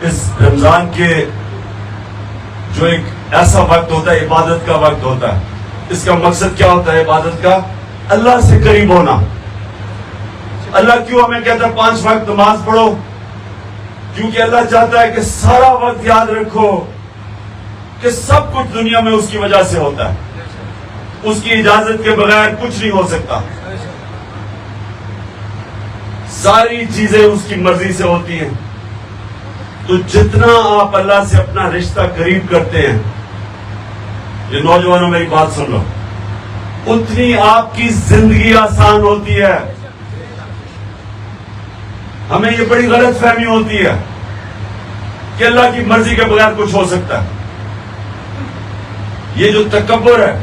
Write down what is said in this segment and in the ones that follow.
اس رمضان کے جو ایک ایسا وقت ہوتا ہے، عبادت کا وقت ہوتا ہے، اس کا مقصد کیا ہوتا ہے عبادت کا؟ اللہ سے قریب ہونا. اللہ کیوں ہمیں کہتا ہے 5 وقت نماز پڑھو؟ کیونکہ اللہ چاہتا ہے کہ سارا وقت یاد رکھو کہ سب کچھ دنیا میں اس کی وجہ سے ہوتا ہے. اس کی اجازت کے بغیر کچھ نہیں ہو سکتا. ساری چیزیں اس کی مرضی سے ہوتی ہیں. تو جتنا آپ اللہ سے اپنا رشتہ قریب کرتے ہیں، یہ نوجوانوں میری بات سن لو، اتنی آپ کی زندگی آسان ہوتی ہے. ہمیں یہ بڑی غلط فہمی ہوتی ہے کہ اللہ کی مرضی کے بغیر کچھ ہو سکتا ہے. یہ جو تکبر ہے،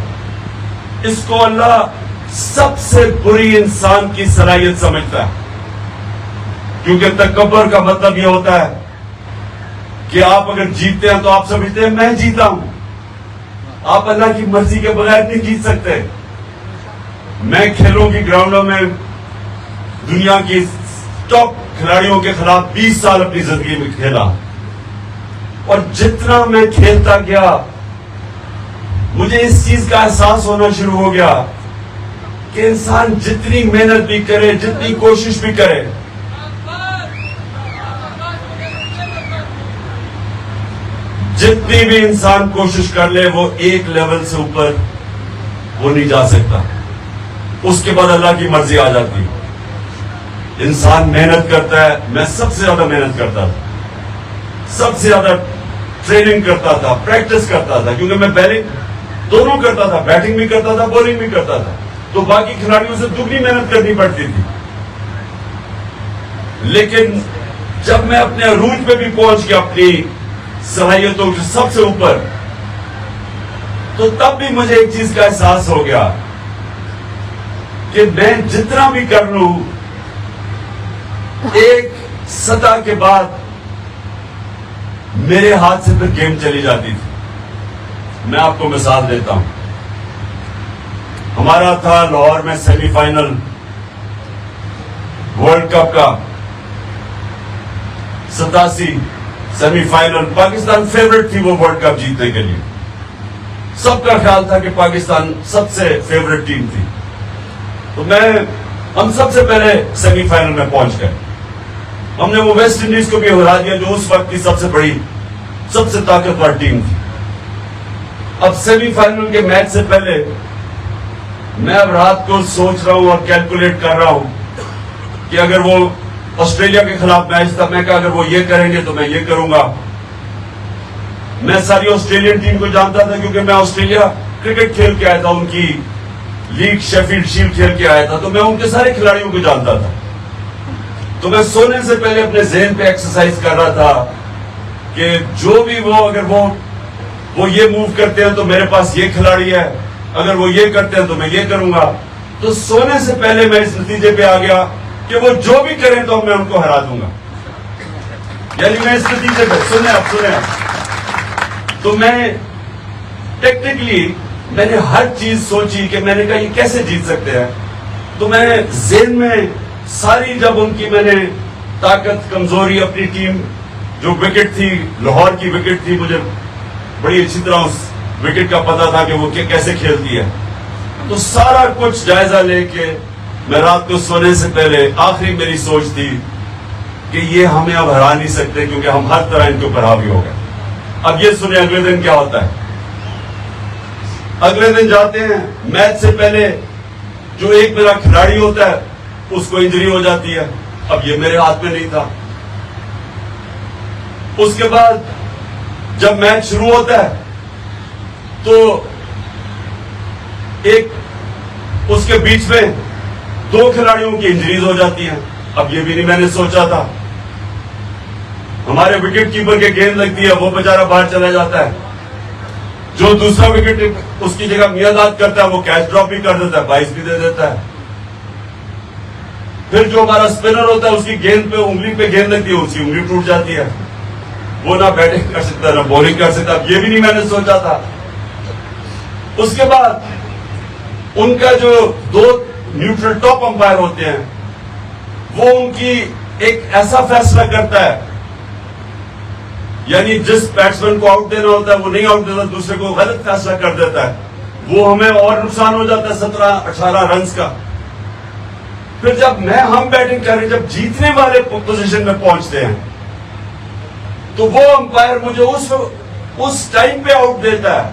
اس کو اللہ سب سے بری انسان کی صلاحیت سمجھتا ہے. کیونکہ تکبر کا مطلب یہ ہوتا ہے کہ آپ اگر جیتتے ہیں تو آپ سمجھتے ہیں میں جیتا ہوں. آپ اللہ کی مرضی کے بغیر نہیں جیت سکتے. میں کھیلوں کی گراؤنڈوں میں دنیا کی ٹاپ کھلاڑیوں کے خلاف 20 سال اپنی زندگی میں کھیلا، اور جتنا میں کھیلتا گیا مجھے اس چیز کا احساس ہونا شروع ہو گیا کہ انسان جتنی محنت بھی کرے، جتنی کوشش بھی کرے، جتنی بھی انسان کوشش کر لے، وہ ایک لیول سے اوپر وہ نہیں جا سکتا. اس کے بعد اللہ کی مرضی آ جاتی ہے. انسان محنت کرتا ہے. میں سب سے زیادہ محنت کرتا تھا، سب سے زیادہ ٹریننگ کرتا تھا، پریکٹس کرتا تھا، کیونکہ میں بیلنگ دونوں کرتا تھا، بیٹنگ بھی کرتا تھا، بولنگ بھی کرتا تھا. تو باقی کھلاڑیوں سے دگنی محنت کرنی پڑتی تھی. لیکن جب میں اپنے عروج پہ بھی پہنچ گیا، اپنی صلاحیتوں سے سب سے اوپر، تو تب بھی مجھے ایک چیز کا احساس ہو گیا کہ میں جتنا بھی کر لوں، ایک سطح کے بعد میرے ہاتھ سے پھر گیم چلی جاتی تھی. میں آپ کو مثال دیتا ہوں. ہمارا تھا لاہور میں سیمی فائنل ورلڈ کپ کا، 87 سیمی فائنل. پاکستان فیورٹ تھی وہ ورلڈ کپ جیتنے کے لیے. سب کا خیال تھا کہ پاکستان سب سے فیورٹ ٹیم تھی. تو ہم سب سے پہلے سیمی فائنل میں پہنچ گئے. ہم نے وہ ویسٹ انڈیز کو بھی ہرا دیا جو اس وقت کی سب سے بڑی، سب سے طاقتور ٹیم تھی. اب سیمی فائنل کے میچ سے پہلے میں اب رات کو سوچ رہا ہوں اور کیلکولیٹ کر رہا ہوں کہ اگر وہ آسٹریلیا کے خلاف میچ تھا، میں کہا اگر وہ یہ کریں گے تو میں یہ کروں گا. میں ساری آسٹریلین ٹیم کو جانتا تھا کیونکہ میں آسٹریلیا کرکٹ کھیل کے آیا تھا، ان کی لیگ شیفیلڈ شیلڈ کھیل کے آیا تھا. تو میں ان کے سارے کھلاڑیوں کو جانتا تھا. تو میں سونے سے پہلے اپنے ذہن پہ ایکسرسائز کر رہا تھا کہ جو بھی اگر وہ یہ موو کرتے ہیں تو میرے پاس یہ کھلاڑی ہے، اگر وہ یہ کرتے ہیں تو میں یہ کروں گا. تو سونے سے پہلے میں اس نتیجے پہ آ گیا کہ وہ جو بھی کریں تو میں ان کو ہرا دوں گا. یعنی میں اس نتیجے پہ سنیں. تو میں ٹیکنیکلی میں نے ہر چیز سوچی کہ میں نے کہا یہ کیسے جیت سکتے ہیں. تو میں ذہن میں ساری جب ان کی میں نے طاقت کمزوری، اپنی ٹیم جو وکٹ تھی، لاہور کی وکٹ تھی، مجھے بڑی اچھی طرح اس وکٹ کا پتا تھا کہ وہ کیسے کھیلتی ہے. تو سارا کچھ جائزہ لے کے میں رات کو سونے سے پہلے آخری میری سوچ تھی کہ یہ ہمیں اب ہرا نہیں سکتے کیونکہ ہم ہر طرح ان کے اوپر حاوی ہو گئے. اب یہ سنیں اگلے دن کیا ہوتا ہے. اگلے دن جاتے ہیں، میچ سے پہلے جو ایک میرا کھلاڑی ہوتا ہے اس کو انجری ہو جاتی ہے. اب یہ میرے ہاتھ میں نہیں تھا. اس کے بعد جب میچ شروع ہوتا ہے تو اس کے بیچ میں 2 کھلاڑیوں کی انجریز ہو جاتی ہیں. اب یہ بھی نہیں میں نے سوچا تھا. ہمارے وکٹ کیپر کے گیند لگتی ہے، وہ بیچارہ باہر چلا جاتا ہے. جو دوسرا وکٹ اس کی جگہ میاداد کرتا ہے وہ کیچ ڈراپ بھی کر دیتا ہے، 22 بھی دے دیتا ہے. پھر جو ہمارا اسپنر ہوتا ہے اس کی گیند پہ، انگلی پہ گیند لگتی ہے، اس کی انگلی ٹوٹ جاتی ہے. وہ نہ بیٹنگ کر سکتا نہ بولنگ کر سکتا. اب یہ بھی نہیں میں نے سوچا تھا. اس کے بعد ان کا جو 2 نیوٹرل ٹاپ امپائر ہوتے ہیں وہ ان کی ایک ایسا فیصلہ کرتا ہے یعنی جس بیٹسمین کو آؤٹ دینا ہوتا ہے وہ نہیں آؤٹ دیتا, دوسرے کو غلط فیصلہ کر دیتا ہے, وہ ہمیں اور نقصان ہو جاتا ہے 17-18 رنز کا. پھر جب ہم بیٹنگ کر رہے ہیں, جب جیتنے والے پوزیشن میں پہنچتے ہیں تو وہ امپائر مجھے اس ٹائم پہ آؤٹ دیتا ہے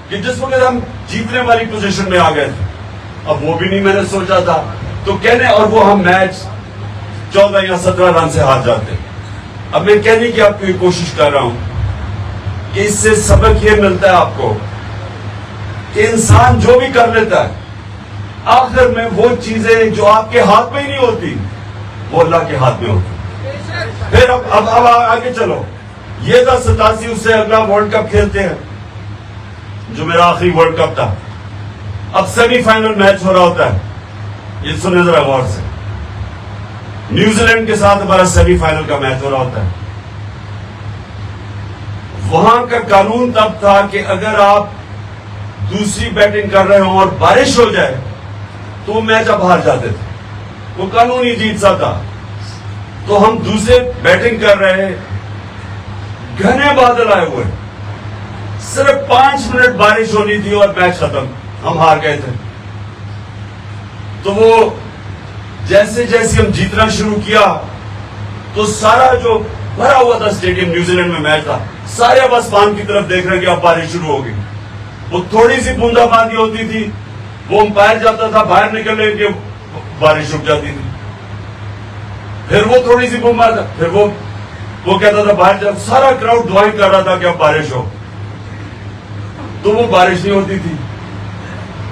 کہ جس وقت ہم جیتنے والی پوزیشن میں آ گئے تھے. اب وہ بھی نہیں میں نے سوچا تھا تو کہنے, اور وہ ہم میچ 14 یا 17 رن سے ہار جاتے. اب میں کہنے کی آپ کی کوشش کر رہا ہوں کہ اس سے سبق یہ ملتا ہے آپ کو کہ انسان جو بھی کر لیتا ہے آخر میں وہ چیزیں جو آپ کے ہاتھ میں ہی نہیں ہوتی وہ اللہ کے ہاتھ میں ہوتی. پھر اب آگے چلو, یہ تھا 87, اس سے اگلا ورلڈ کپ کھیلتے ہیں جو میرا آخری ورلڈ کپ تھا. اب سیمی فائنل میچ ہو رہا ہوتا ہے, یہ سنیں ذرا غور سے, نیوزی لینڈ کے ساتھ ہمارا سیمی فائنل کا میچ ہو رہا ہوتا ہے. وہاں کا قانون تب تھا کہ اگر آپ دوسری بیٹنگ کر رہے ہوں اور بارش ہو جائے تو وہ میچ اب ہار جاتے تھے, وہ قانون ہی جیت سا تھا. تو ہم دوسرے بیٹنگ کر رہے, گھنے بادل آئے ہوئے, صرف 5 منٹ بارش ہونی تھی اور میچ ختم, ہم ہار گئے تھے. تو وہ جیسے جیسے ہم جیتنا شروع کیا تو سارا جو بھرا ہوا تھا اسٹیڈیم, نیوزی لینڈ میں میچ تھا, سارے اب آسمان کی طرف دیکھ رہے کہ اب بارش شروع ہوگی. وہ تھوڑی سی بوندا باندی ہوتی تھی, وہ امپائر جاتا تھا باہر نکلنے کے, بارش رک جاتی تھی. پھر وہ تھوڑی سی بوندا, پھر وہ کہتا تھا باہر جا, سارا کراؤڈ دعائیں کر رہا تھا کہ اب بارش ہو, تو وہ بارش نہیں ہوتی تھی.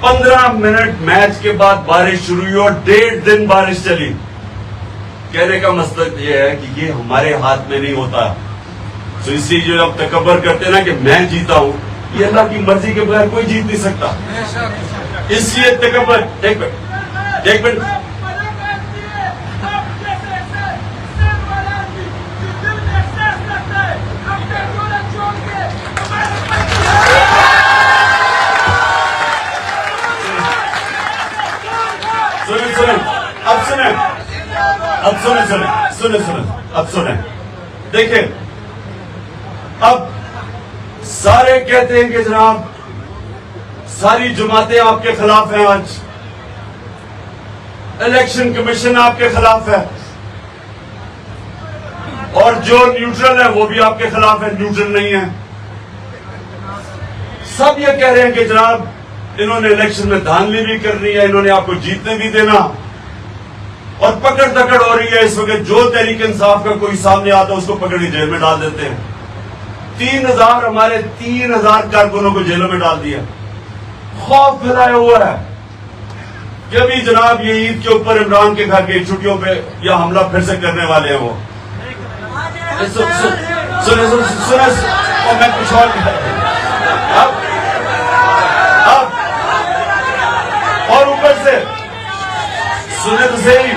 15 منٹ میچ کے بعد بارش شروع ہوئی اور 1.5 دن بارش چلی. کہنے کا مطلب یہ ہے کہ یہ ہمارے ہاتھ میں نہیں ہوتا. تو اس لیے جو اب تکبر کرتے ہیں نا کہ میں جیتا ہوں, یہ اللہ کی مرضی کے بغیر کوئی جیت نہیں سکتا. اس لیے تکبر, ایک منٹ اب سنیں, دیکھیں, اب سارے کہتے ہیں کہ جناب ساری جماعتیں آپ کے خلاف ہیں, آج الیکشن کمیشن آپ کے خلاف ہے, اور جو نیوٹرل ہے وہ بھی آپ کے خلاف ہے, نیوٹرل نہیں ہے. سب یہ کہہ رہے ہیں کہ جناب انہوں نے الیکشن میں دھاندلی بھی کرنی ہے, انہوں نے آپ کو جیتنے بھی دینا, اور پکڑ دکڑ ہو رہی ہے اس وقت. جو تحریک انصاف کا کوئی سامنے آتا ہے اس کو پکڑ کے جیل میں ڈال دیتے ہیں. 3000 ہمارے 3000 کارکنوں کو جیلوں میں ڈال دیا. خوف پھیلایا ہوا ہے کہ ابھی جناب یہ عید کے اوپر عمران کے گھر کی چھٹیوں پہ یا حملہ پھر سے کرنے والے ہیں. وہ سنیں اور میں کچھ اور اور اوپر سے سنیں تو صحیح,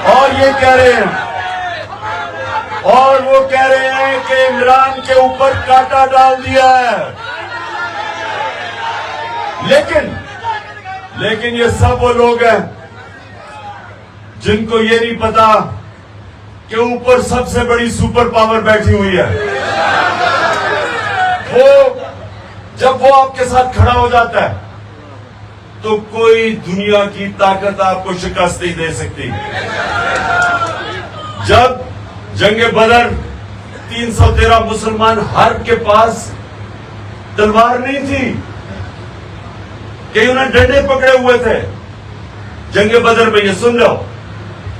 اور یہ کہہ رہے ہیں, اور وہ کہہ رہے ہیں کہ عمران کے اوپر کانٹا ڈال دیا ہے. لیکن یہ سب وہ لوگ ہیں جن کو یہ نہیں پتا کہ اوپر سب سے بڑی سپر پاور بیٹھی ہوئی ہے. جب وہ آپ کے ساتھ کھڑا ہو جاتا ہے تو کوئی دنیا کی طاقت آپ کو شکست نہیں دے سکتی. جب جنگ بدر 313 مسلمان حرب کے پاس تلوار نہیں تھی کہ انہیں ڈنڈے پکڑے ہوئے تھے. جنگ بدر میں یہ سن لو,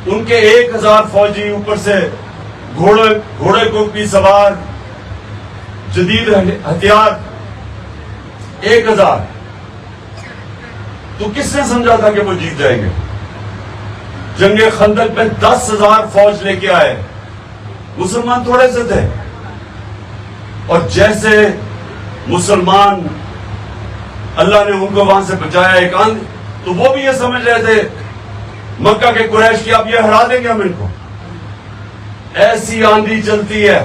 ان کے 1000 فوجی اوپر سے گھوڑے کو بھی سوار, جدید ہتھیار 1000. تو کس نے سمجھا تھا کہ وہ جیت جائیں گے؟ جنگ خندق میں 10,000 فوج لے کے آئے, مسلمان تھوڑے سے تھے, اور جیسے مسلمان اللہ نے ان کو وہاں سے بچایا ایک آندھ, تو وہ بھی یہ سمجھ رہے تھے مکہ کے قریش کی اب یہ ہرا دیں گے ہم ان کو. ایسی آندھی چلتی ہے,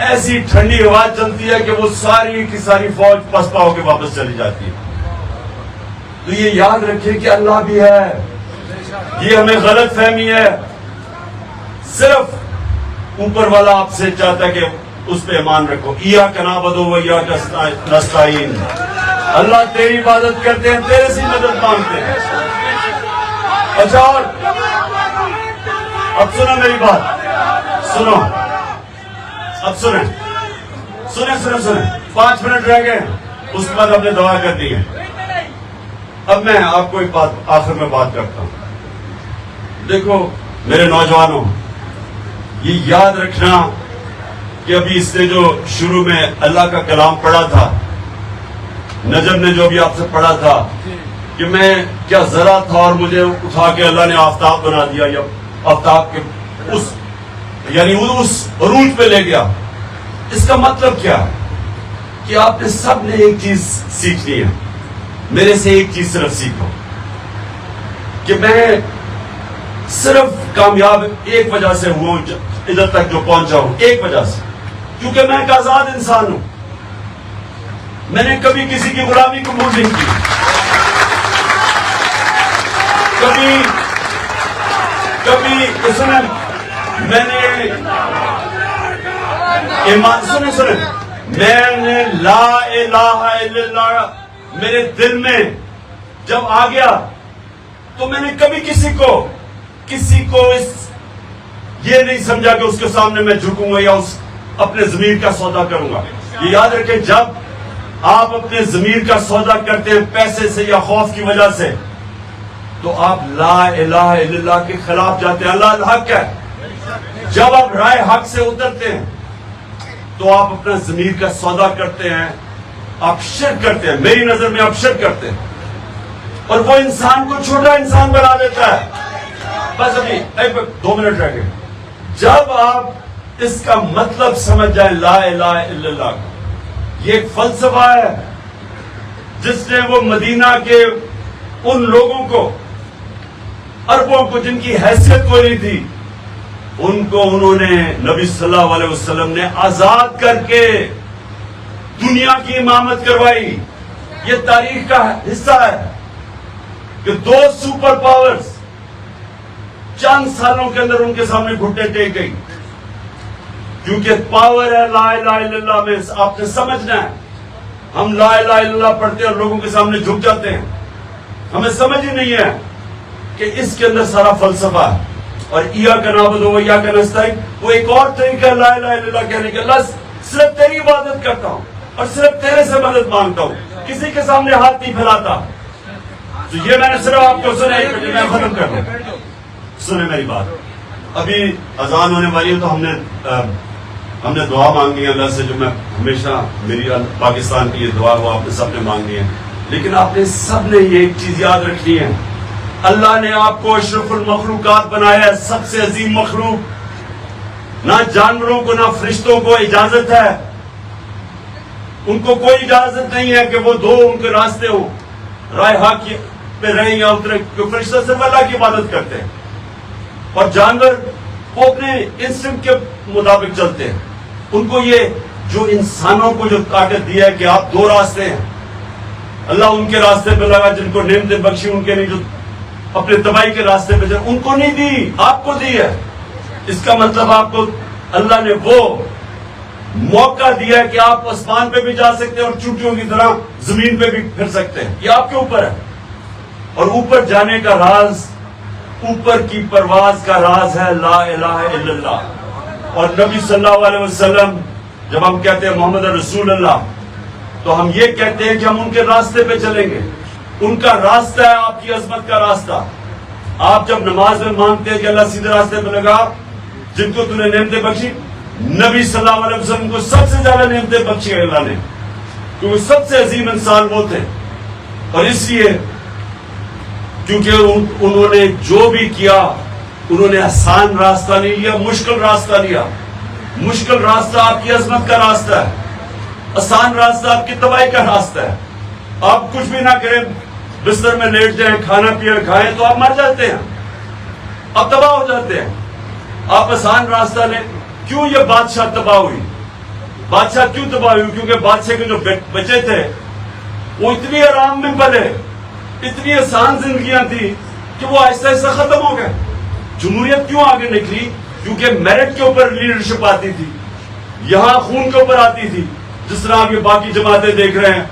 ایسی ٹھنڈی ہوا چلتی ہے کہ وہ ساری کی ساری فوج پسپا ہو کے واپس چلی جاتی ہے. تو یہ یاد رکھیں کہ اللہ بھی ہے, یہ ہمیں غلط فہمی ہے. صرف اوپر والا آپ سے چاہتا ہے کہ اس پہ ایمان رکھو. ایاک نعبد و ایاک نستعین. اللہ تیری عبادت کرتے ہیں, تیرے سے مدد مانگتے ہیں. اچھا, اور اب سنو میری بات, سنو, اب سنیں 5 منٹ رہ گئے, اس کے بعد ہم نے دعا کر دی ہے. اب میں آپ کو ایک بات آخر میں بات کرتا ہوں. دیکھو میرے نوجوانوں, یہ یاد رکھنا کہ ابھی اس نے جو شروع میں اللہ کا کلام پڑھا تھا, نجم نے جو بھی آپ سے پڑھا تھا کہ میں کیا ذرا تھا اور مجھے اٹھا کے اللہ نے آفتاب بنا دیا, یا آفتاب کے اس یعنی اس عروج پہ لے گیا. اس کا مطلب کیا ہے کہ آپ نے سب نے ایک چیز سیکھنی ہے. میرے سے ایک چیز صرف سیکھو کہ میں صرف کامیاب ایک وجہ سے ہوں ادھر تک جو پہنچا ہوں, ایک وجہ سے, کیونکہ میں ایک آزاد انسان ہوں. میں نے کبھی کسی کی غلامی قبول نہیں کی, کبھی میں نے ایمان میں نے لا الہ الا اللہ میرے دل میں جب آ گیا تو میں نے کبھی کسی کو یہ نہیں سمجھا کہ اس کے سامنے میں جھکوں گا یا اپنے ضمیر کا سودا کروں گا. یہ یاد رکھیں, جب آپ اپنے ضمیر کا سودا کرتے ہیں پیسے سے یا خوف کی وجہ سے, تو آپ لا الہ الا اللہ کے خلاف جاتے ہیں. اللہ الحق ہے. جب آپ رائے حق سے اترتے ہیں تو آپ اپنا ضمیر کا سودا کرتے ہیں, آپ شرک کرتے ہیں. میری نظر میں آپ شرک کرتے ہیں, اور وہ انسان کو چھوٹا انسان بنا دیتا ہے. بس ابھی 2 منٹ رہ گئے. جب آپ اس کا مطلب سمجھ جائیں لا الہ الا اللہ کا, یہ ایک فلسفہ ہے جس نے وہ مدینہ کے ان لوگوں کو, عربوں کو جن کی حیثیت کوئی نہیں تھی, ان کو انہوں نے نبی صلی اللہ علیہ وسلم نے آزاد کر کے دنیا کی امامت کروائی. یہ تاریخ کا حصہ ہے کہ 2 سپر پاورز چند سالوں کے اندر ان کے سامنے گھٹنے ٹیک گئی, کیونکہ پاور ہے لا الہ الا اللہ میں. آپ نے سمجھنا ہے, ہم لا الہ الا اللہ پڑھتے ہیں اور لوگوں کے سامنے جھک جاتے ہیں. ہمیں سمجھ ہی نہیں ہے کہ اس کے اندر سارا فلسفہ ہے. اور ایاک نعبد و ایاک نستعین وہ ایک اور طریقہ لا الہ الا اللہ کہنے کا. اللہ صرف تیری عبادت کرتا ہوں اور صرف تیرے سے مدد مانگتا ہوں, کسی کے سامنے ہاتھ نہیں پھیلاتا. تو یہ میں نے صرف آپ کو سنا, میں ختم کر دوں. سنیں میری بات, ابھی اذان ہونے والی ہے تو ہم نے دعا مانگی ہے اللہ سے, جو میں ہمیشہ میری پاکستان کی یہ دعا وہ آپ نے سب نے مانگی ہے. لیکن آپ نے سب نے یہ ایک چیز یاد رکھنی ہے, اللہ نے آپ کو اشرف المخلوقات بنایا ہے, سب سے عظیم مخلوق. نہ جانوروں کو نہ فرشتوں کو اجازت ہے, ان کو کوئی اجازت نہیں ہے کہ وہ ان کے راستے ہوں, رائے حق پہ رہیں یا اترے. فرشتہ صرف اللہ کی عبادت کرتے ہیں, اور جانور وہ اپنے انسٹنکٹ کے مطابق چلتے ہیں. ان کو یہ جو انسانوں کو جو طاقت دیا ہے کہ آپ 2 راستے ہیں, اللہ ان کے راستے پہ لگا جن کو نعمتیں بخشی, ان کے نہیں جو اپنے تباہی کے راستے پہ جائے, ان کو نہیں دی, آپ کو دی ہے. اس کا مطلب آپ کو اللہ نے وہ موقع دیا ہے کہ آپ آسمان پہ بھی جا سکتے ہیں اور چونٹیوں کی طرح زمین پہ بھی پھر سکتے ہیں. یہ آپ کے اوپر ہے. اور اوپر جانے کا راز, اوپر کی پرواز کا راز ہے لا الہ الا اللہ. اور نبی صلی اللہ علیہ وسلم, جب ہم کہتے ہیں محمد رسول اللہ, تو ہم یہ کہتے ہیں کہ ہم ان کے راستے پہ چلیں گے. ان کا راستہ ہے آپ کی عظمت کا راستہ. آپ جب نماز میں مانگتے ہیں کہ اللہ سیدھے راستے پہ لگا, جن کو تم نے نعمتیں بخشی, نبی صلی اللہ علیہ وسلم کو سب سے زیادہ نعمتیں بخشی ہے اللہ نے, کیونکہ سب سے عظیم انسان وہ تھے. اور اس لیے کیونکہ انہوں نے جو بھی کیا, انہوں نے آسان راستہ نہیں لیا, مشکل راستہ لیا. مشکل راستہ آپ کی عظمت کا راستہ ہے, آسان راستہ آپ کی تباہی کا راستہ ہے. آپ کچھ بھی نہ کریں, بستر میں لیٹ جائیں, کھانا پینا کھائیں تو آپ مر جاتے ہیں, آپ تباہ ہو جاتے ہیں. آپ آسان راستہ لیں. کیوں یہ بادشاہ تباہ ہوئی؟ بادشاہ کیوں تباہ ہوئی؟ کیونکہ بادشاہ کے جو بچے تھے وہ اتنی آرام میں پلے, اتنی آسان زندگیاں تھی کہ وہ آہستہ آہستہ ختم ہو گئے. جمہوریت کیوں آگے نکلی؟ کیونکہ میرٹ کے اوپر لیڈرشپ آتی تھی, یہاں خون کے اوپر آتی تھی. جس طرح آپ یہ باقی جماعتیں دیکھ رہے ہیں,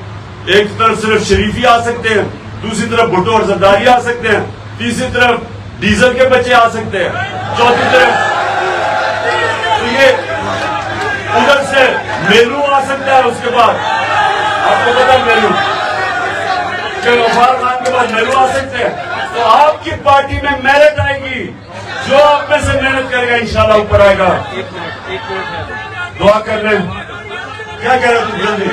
ایک طرف صرف شریفی آ سکتے ہیں, دوسری طرف بھٹو اور زرداری آ سکتے ہیں, تیسری طرف ڈیزل کے بچے آ سکتے ہیں, چوتھی طرف یہ ادھر سے میلو آ سکتا ہے. اس کے بعد آپ کو پتا میلو کہ غفار خان کے بعد میلو آ سکتے ہیں. تو آپ کی پارٹی میں میرٹ آئے گی, جو آپ میں سے محنت کرے گا انشاءاللہ اوپر آئے گا. دعا کر لیں. کیا کہہ رہے تم جلدی؟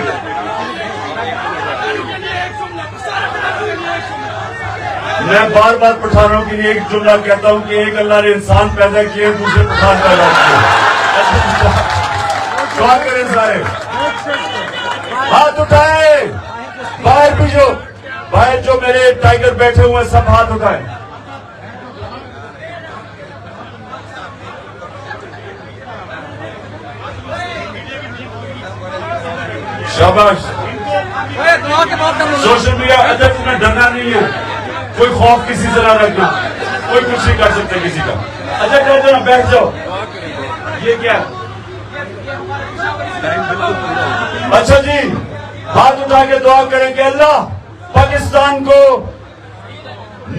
میں بار بار پٹھانوں کے لیے ایک جملہ کہتا ہوں کہ ایک اللہ نے انسان پیدا کیے, دوسرے پٹھان پیدا کیے. دعا کریں سارے, ہاتھ اٹھائے باہر بھی, جو باہر جو میرے ٹائیگر بیٹھے ہوئے سب ہاتھ اٹھائے. شاباش. سوشل میڈیا ادب میں ڈرنا نہیں ہے, کوئی خوف کسی سے نہ رکھنا, کوئی کچھ نہیں کر سکتے کسی کا. اچھا کہہ دو نا, بیٹھ جاؤ. یہ کیا؟ اچھا جی, ہاتھ اٹھا کے دعا کریں کہ اللہ پاکستان کو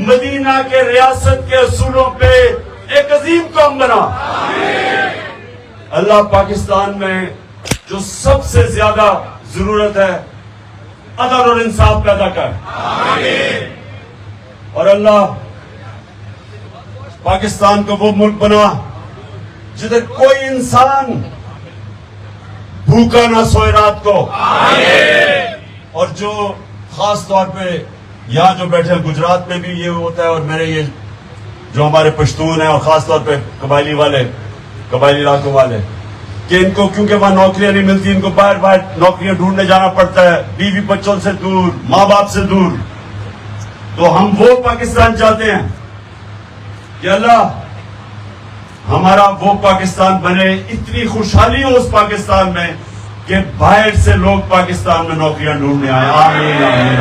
مدینہ کے ریاست کے اصولوں پہ ایک عظیم قوم بنا. اللہ پاکستان میں جو سب سے زیادہ ضرورت ہے عدل اور انصاف پیدا کر. اور اللہ پاکستان کو وہ ملک بنا جدھر کوئی انسان بھوکا نہ سوئے رات کو. اور جو خاص طور پہ یہاں جو بیٹھے گجرات میں بھی یہ ہوتا ہے, اور میرے یہ جو ہمارے پشتون ہیں اور خاص طور پہ قبائلی والے, قبائلی علاقوں والے, کہ ان کو کیونکہ وہاں نوکریاں نہیں ملتی, ان کو باہر باہر نوکریاں ڈھونڈنے جانا پڑتا ہے, بیوی بچوں سے دور, ماں باپ سے دور. تو ہم وہ پاکستان چاہتے ہیں کہ اللہ ہمارا وہ پاکستان بنے, اتنی خوشحالی ہو اس پاکستان میں کہ باہر سے لوگ پاکستان میں نوکریاں ڈھونڈنے آئے. آمین آمین.